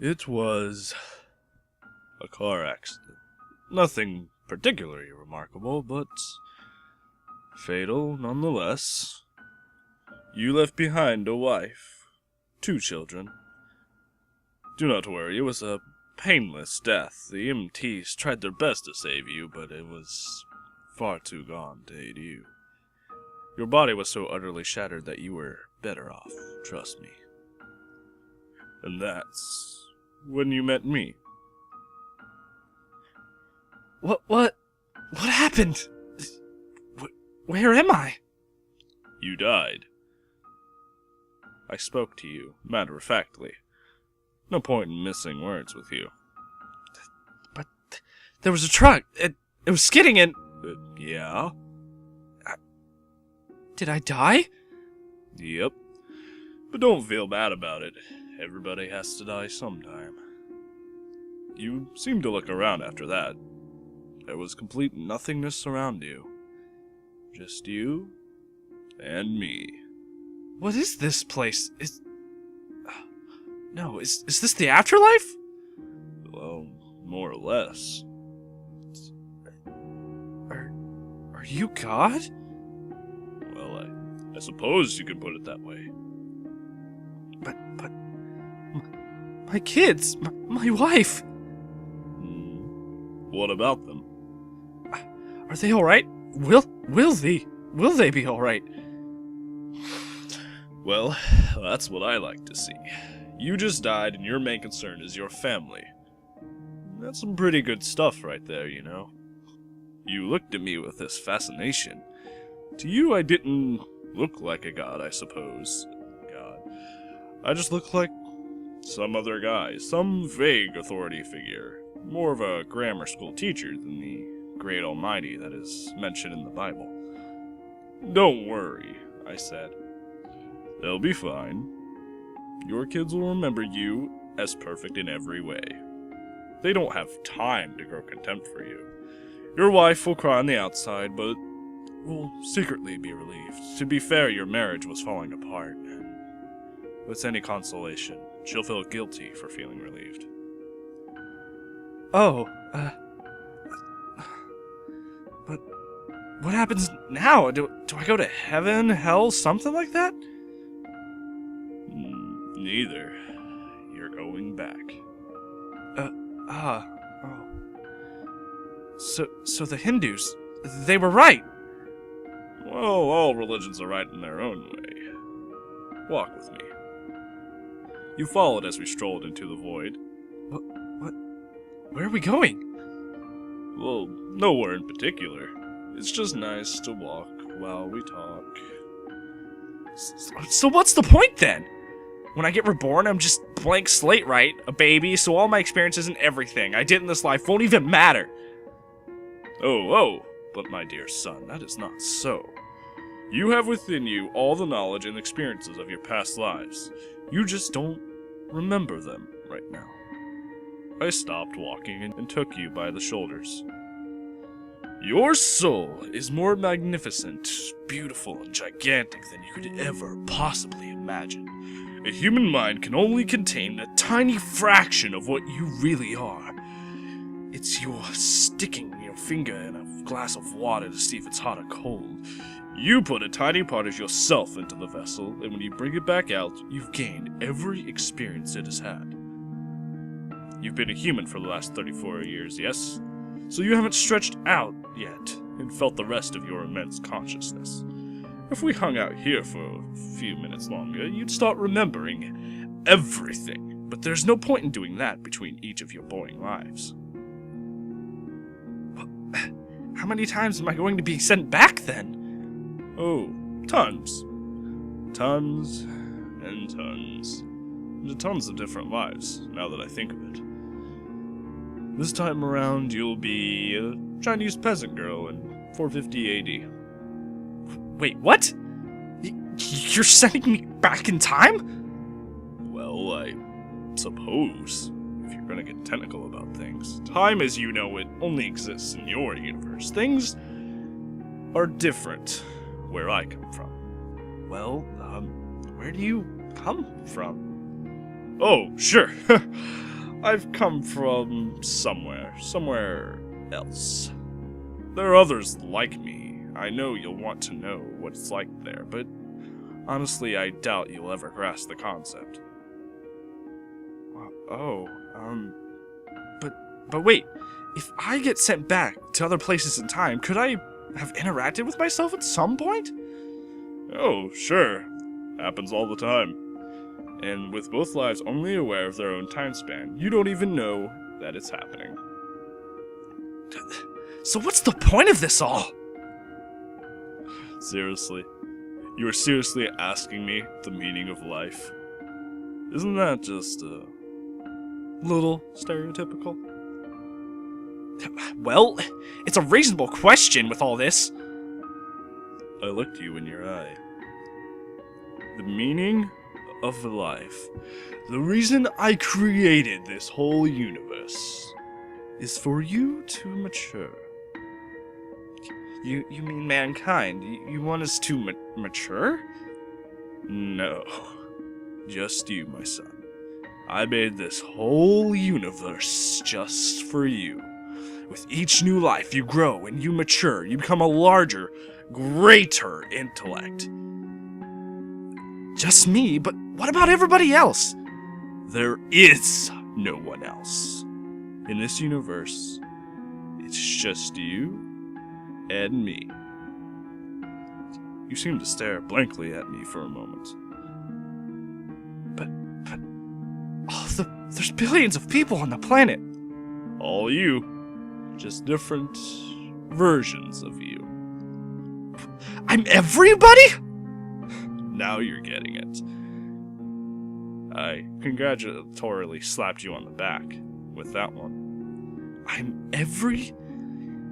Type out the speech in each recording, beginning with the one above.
It was a car accident. Nothing particularly remarkable, but fatal nonetheless. You left behind a wife, 2 children. Do not worry, it was a painless death. The EMTs tried their best to save you, but it was far too gone to aid you. Your body was so utterly shattered that you were better off, trust me. And that's when you met me. What happened? Where am I? You died. I spoke to you, matter-of-factly. No point in missing words with you. But there was a truck. It was skidding and... Yeah? Did I die? Yep. But don't feel bad about it. Everybody has to die sometime. You seemed to look around after that. There was complete nothingness around you. Just you and me. What is this place? No, is this the afterlife? Well, more or less. Are you God? Well, I suppose you could put it that way. But my kids, my wife. What about them? Are they all right? Will they be all right? Well, that's what I like to see. You just died and your main concern is your family. That's some pretty good stuff right there, you know. You looked at me with this fascination. To you, I didn't look like a god, I suppose. I just looked like some other guy, some vague authority figure. More of a grammar school teacher than the great almighty that is mentioned in the Bible. Don't worry, I said. They'll be fine. Your kids will remember you as perfect in every way. They don't have time to grow contempt for you. Your wife will cry on the outside, but will secretly be relieved. To be fair, your marriage was falling apart, and if it's any consolation, she'll feel guilty for feeling relieved. Oh, but what happens now? Do I go to heaven, hell, something like that? Neither. You're going back. Oh. So the Hindus, they were right. Well, all religions are right in their own way. Walk with me. You followed as we strolled into the void. What? Where are we going? Well, nowhere in particular. It's just nice to walk while we talk. So what's the point then? When I get reborn, I'm just blank slate, right? A baby, so all my experiences and everything I did in this life won't even matter. Oh, but my dear son, that is not so. You have within you all the knowledge and experiences of your past lives. You just don't remember them right now. I stopped walking and took you by the shoulders. Your soul is more magnificent, beautiful, and gigantic than you could ever possibly imagine. A human mind can only contain a tiny fraction of what you really are. It's your sticking your finger in a glass of water to see if it's hot or cold. You put a tiny part of yourself into the vessel, and when you bring it back out, you've gained every experience it has had. You've been a human for the last 34 years, yes? So you haven't stretched out yet and felt the rest of your immense consciousness. If we hung out here for a few minutes longer, you'd start remembering everything. But there's no point in doing that between each of your boring lives. How many times am I going to be sent back then? Oh, tons. Tons and tons. And tons of different lives, now that I think of it. This time around, you'll be a Chinese peasant girl in 450 AD. Wait, what? You're sending me back in time? Well, I suppose, if you're gonna get technical about things. Time as you know it only exists in your universe. Things are different where I come from. Well, where do you come from? Oh, sure. I've come from somewhere else. There are others like me. I know you'll want to know what it's like there, but honestly, I doubt you'll ever grasp the concept. But wait, if I get sent back to other places in time, could I have interacted with myself at some point? Oh, sure. Happens all the time. And with both lives only aware of their own time span, you don't even know that it's happening. So what's the point of this all? Seriously? You are seriously asking me the meaning of life? Isn't that just a little stereotypical? Well, it's a reasonable question with all this. I looked you in your eye. The meaning of life, the reason I created this whole universe, is for you to mature. You mean mankind? You want us to mature? No. Just you, my son. I made this whole universe just for you. With each new life, you grow and you mature. You become a larger, greater intellect. Just me? But what about everybody else? There is no one else. In this universe, it's just you and me. You seem to stare blankly at me for a moment. But there's billions of people on the planet. All you. Just different versions of you. I'm everybody? Now you're getting it. I congratulatorily slapped you on the back with that one. I'm every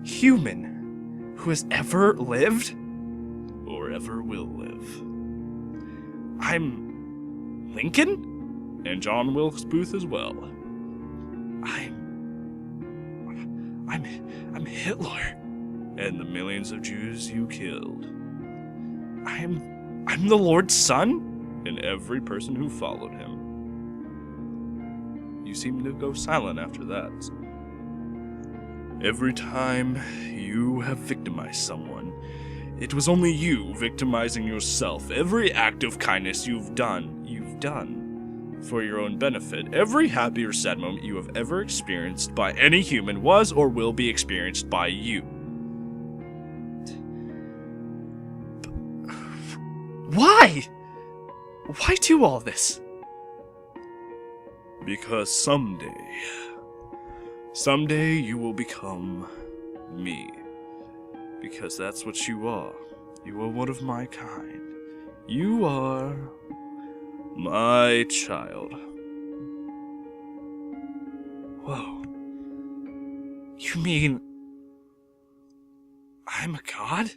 human who has ever lived? Or ever will live. I'm Lincoln? And John Wilkes Booth as well. I'm Hitler. And the millions of Jews you killed. I'm the Lord's son? And every person who followed him. You seem to go silent after that. Every time you have victimized someone, it was only you victimizing yourself. Every act of kindness you've done for your own benefit. Every happy or sad moment you have ever experienced by any human was or will be experienced by you. Why? Why do all this? Because someday you will become me. Because that's what you are. You are one of my kind. You are my child. Whoa. You mean I'm a god?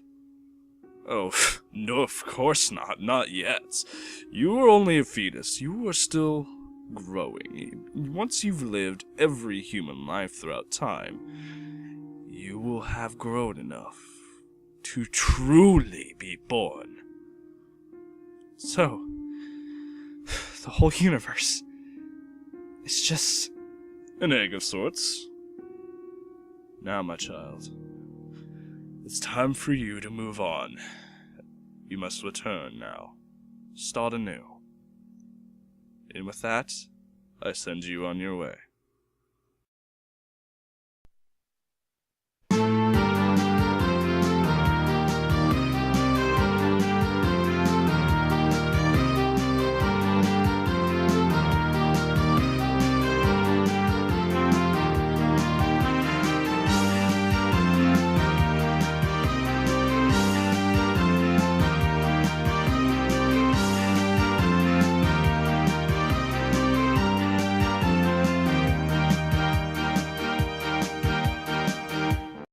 Oh, no, of course not. Not yet. You are only a fetus. You are still growing. Once you've lived every human life throughout time, you will have grown enough to truly be born. So, the whole universe is just an egg of sorts. Now, my child, it's time for you to move on. You must return now. Start anew. And with that, I send you on your way.